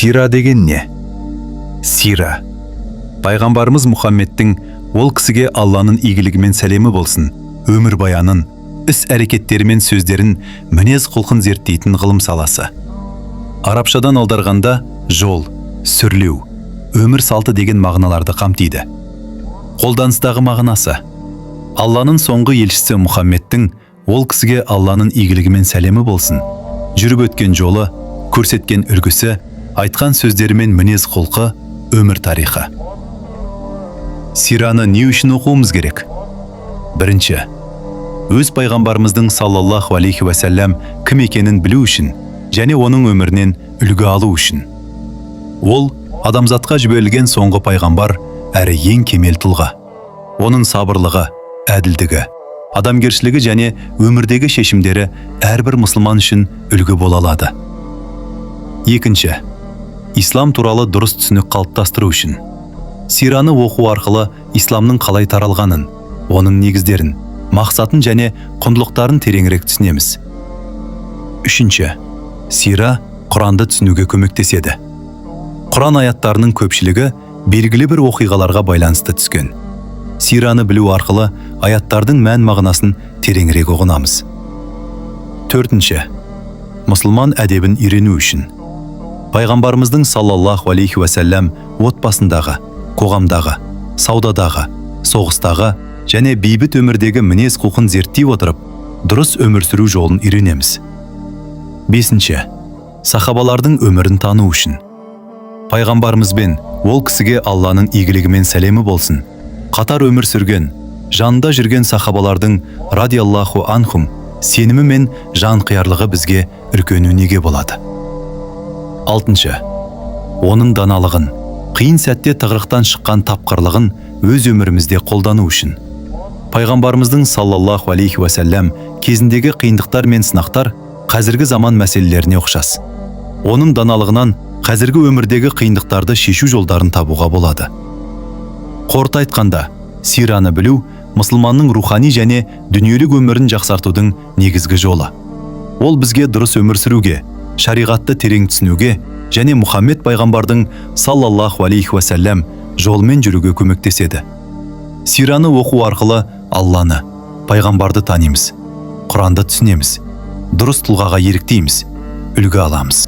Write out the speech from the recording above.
Сира деген не? Сира. Пайғамбарымыз Мұхаммедтің ол кісіге Алланың игілігімен сәлемі болсын, өмір баянын, іс-әрекеттері мен сөздерін, мінез құлқын зерттейтін ғылым саласы. Арабшадан аударғанда жол, сүрлеу, өмір салты деген мағыналарды қамтиды. Қолданыстағы мағынасы: Алланың соңғы елшісі Мұхаммедтің ол кісіге Алланың игілігімен сәлемі болсын, жүріп өткен жолы, көрсеткен үлгісі, айтқан сөздері мен мінез құлқы, өмір тарихы. Сираны не үшін оқуымыз керек? Бірінші, өз пайғамбарымыздың саллаллаху алейхи уәсәлләм кім екенін білу үшін және оның өмірінен үлгі алу үшін. Ол адамзатқа жіберілген соңғы пайғамбар әрі ең кемел тұлға. Оның сабырлығы, әділдігі, адамгершілігі және өмірдегі шешімдері әрбір мұсылман үшін үлгі бола алады. Екінші, ислам туралы дұрыс түсінік қалыптастыру үшін. Сираны оқу арқылы исламның қалай таралғанын, оның негіздерін, мақсатын және құндылықтарын тереңірек түсінеміз. Үшінші, сира Құранды түсінуге көмектеседі. Құран аяттарының көпшілігі белгілі бір оқиғаларға байланысты түскен. Сираны білу арқылы аяттардың мән мағынасын тереңірек ұғынамыз. Төртінші, мұсылман әдебін үйрену үшін. Пайғамбарымыздың саллаллаху алейхи уәсәлләм отбасындағы, қоғамдағы, саудадағы, соғыстағы және бейбіт өмірдегі мінез құлқын зерттей отырып, дұрыс өмір сүру жолын үйренеміз. Бесінші, сахабалардың өмірін тану үшін. Пайғамбарымызбен ол кісіге Алланың игілігімен сәлемі болсын, қатар өмір сүрген, жанында жүрген сахабалардың радиаллаху анхум сенімі мен жанқиярлығы бізге үлкен өнеге болады. Алтыншы, оның даналығын, қиын сәтте тығырықтан шыққан тапқырлығын өз өмірімізде қолдану үшін. Пайғамбарымыздың саллаллаху алейхи уәсәлләм кезіндегі қиындықтар мен сынақтар қазіргі заман мәселелеріне ұқсас. Оның даналығынан қазіргі өмірдегі қиындықтарды шешу жолдарын табуға болады. Қорыта айтқанда, сираны білу мұсылманның рухани және дүниелік өмірін жақсартудың негізгі жолы. Ол бізге дұрыс өмір сүруге, шариғатты терең түсінуге және Мұхаммед пайғамбардың саллаллаху алейхи уәсәлләм жолымен жүруге көмектеседі. Сираны оқу арқылы Алланы, пайғамбарды танимыз, Құранды түсінеміз, дұрыс тұлғаға еліктейміз, үлгі аламыз.